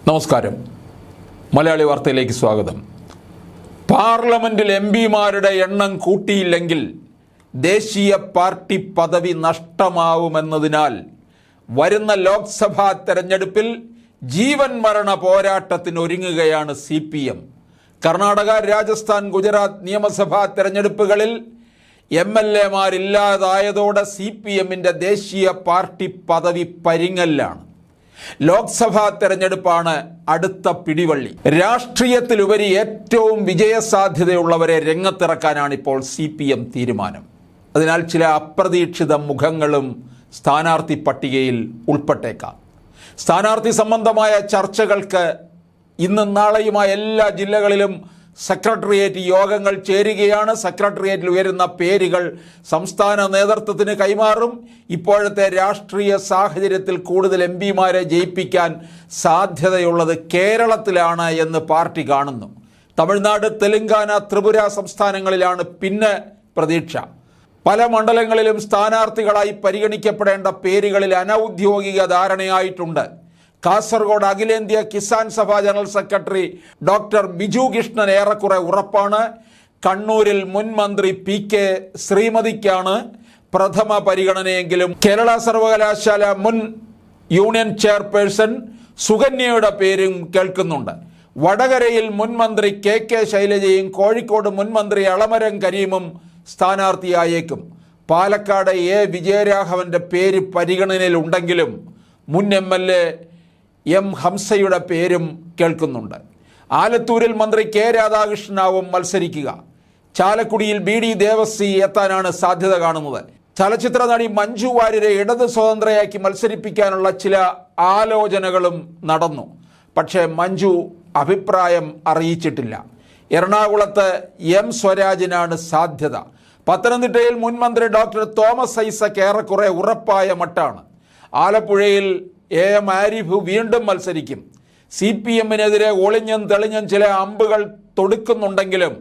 നമസ്കാരം. മലയാളി വാർത്തയിലേക്ക് സ്വാഗതം. പാർലമെന്റിൽ എംപിമാരുടെ എണ്ണം കൂട്ടിയില്ലെങ്കിൽ ദേശീയ പാർട്ടി പദവി നഷ്ടമാവുമെന്നതിനാൽ വരുന്ന ലോക്സഭാ തെരഞ്ഞെടുപ്പിൽ ജീവൻ മരണ പോരാട്ടത്തിനൊരുങ്ങുകയാണ് CPM. കർണാടക, രാജസ്ഥാൻ, ഗുജറാത്ത് നിയമസഭാ തെരഞ്ഞെടുപ്പുകളിൽ MLA-മാരില്ലാതായതോടെ CPM-ന്റെ ദേശീയ പാർട്ടി പദവി പരിങ്ങലാണ്. ലോക്സഭാ തെരഞ്ഞെടുപ്പാണ് അടുത്ത പിടിവള്ളി. രാഷ്ട്രീയത്തിലുപരി ഏറ്റവും വിജയസാധ്യതയുള്ളവരെ രംഗത്തിറക്കാനാണ് ഇപ്പോൾ CPM തീരുമാനം. അതിനാൽ ചില അപ്രതീക്ഷിത മുഖങ്ങളും സ്ഥാനാർത്ഥി പട്ടികയിൽ ഉൾപ്പെട്ടേക്കാം. സ്ഥാനാർത്ഥി സംബന്ധമായ ചർച്ചകൾക്ക് ഇന്നും നാളെയുമായി എല്ലാ ജില്ലകളിലും സെക്രട്ടേറിയറ്റ് യോഗങ്ങൾ ചേരുകയാണ്. സെക്രട്ടേറിയറ്റിൽ ഉയരുന്ന പേരുകൾ സംസ്ഥാന നേതൃത്വത്തിന് കൈമാറും. ഇപ്പോഴത്തെ രാഷ്ട്രീയ സാഹചര്യത്തിൽ കൂടുതൽ MPമാരെ ജയിപ്പിക്കാൻ സാധ്യതയുള്ളത് കേരളത്തിലാണ് എന്ന് പാർട്ടി കാണുന്നു. തമിഴ്നാട്, തെലങ്കാന, ത്രിപുര സംസ്ഥാനങ്ങളിലാണ് പിന്നെ പ്രതീക്ഷ. പല മണ്ഡലങ്ങളിലും സ്ഥാനാർത്ഥികളായി പരിഗണിക്കപ്പെടേണ്ട പേരുകളിൽ അനൗദ്യോഗിക ധാരണയായിട്ടുണ്ട്. കാസർഗോഡ് അഖിലേന്ത്യാ Kisan Sabha general secretary doctor Biju Krishnan ഏറെക്കുറെ ഉറപ്പാണ്. കണ്ണൂരിൽ മുൻ മന്ത്രി PK ശ്രീമതിക്കാണ് പ്രഥമ പരിഗണനയെങ്കിലും കേരള സർവകലാശാല മുൻ യൂണിയൻ ചെയർപേഴ്സൺ സുകന്യയുടെ പേരും കേൾക്കുന്നുണ്ട്. വടകരയിൽ മുൻ മന്ത്രി KK ശൈലജയും കോഴിക്കോട് മുൻ മന്ത്രി എളമരം കരീമും സ്ഥാനാർത്ഥിയായേക്കും. പാലക്കാട് വിജയരാഘവന്റെ പേര് പരിഗണനയിലുണ്ടെങ്കിലും മുൻ MLA M ഹംസയുടെ പേരും കേൾക്കുന്നുണ്ട്. ആലത്തൂരിൽ മന്ത്രി K രാധാകൃഷ്ണനാവും മത്സരിക്കുക. ചാലക്കുടിയിൽ BD ദേവസി എത്താനാണ് സാധ്യത കാണുന്നത്. ചലച്ചിത്ര നടി മഞ്ജു വാര്യരെ ഇടത് സ്വതന്ത്രയാക്കി മത്സരിപ്പിക്കാനുള്ള ചില ആലോചനകളും നടന്നു. പക്ഷേ മഞ്ജു അഭിപ്രായം അറിയിച്ചിട്ടില്ല. എറണാകുളത്ത് M സ്വരാജിനാണ് സാധ്യത. പത്തനംതിട്ടയിൽ മുൻ മന്ത്രി ഡോക്ടർ തോമസ് ഐസക് ഏറെക്കുറെ ഉറപ്പായ മട്ടാണ്. ആലപ്പുഴയിൽ AM ആരിഫ് വീണ്ടും മത്സരിക്കും. CPM-നെതിരെ ഒളിഞ്ഞും തെളിഞ്ഞും ചില അമ്പുകൾ തൊടുക്കുന്നുണ്ടെങ്കിലും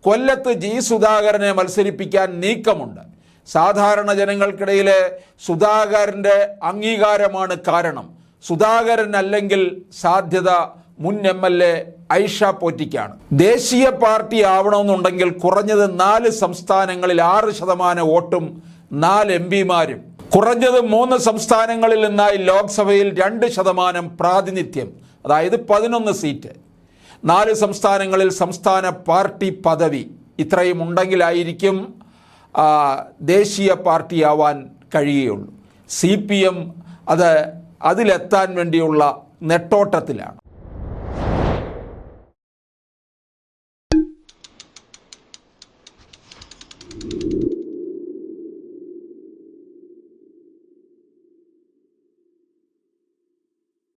കൊല്ലത്ത് G സുധാകരനെ മത്സരിപ്പിക്കാൻ നീക്കമുണ്ട്. സാധാരണ ജനങ്ങൾക്കിടയിലെ സുധാകരൻ്റെ അംഗീകാരമാണ് കാരണം. സുധാകരൻ അല്ലെങ്കിൽ സാധ്യത മുൻ MLA ഐഷ പോറ്റിക്കാണ്. ദേശീയ പാർട്ടി ആവണമെന്നുണ്ടെങ്കിൽ കുറഞ്ഞത് 4 സംസ്ഥാനങ്ങളിൽ 6% വോട്ടും 4 MPമാരും, കുറഞ്ഞത് 3 സംസ്ഥാനങ്ങളിൽ നിന്നായി ലോക്സഭയിൽ 2% പ്രാതിനിധ്യം, അതായത് 11 സീറ്റ്, 4 സംസ്ഥാനങ്ങളിൽ സംസ്ഥാന പാർട്ടി പദവി, ഇത്രയും ഉണ്ടെങ്കിലായിരിക്കും ദേശീയ പാർട്ടിയാവാൻ കഴിയുകയുള്ളൂ. CPM അതിലെത്താൻ വേണ്ടിയുള്ള നെട്ടോട്ടത്തിലാണ്.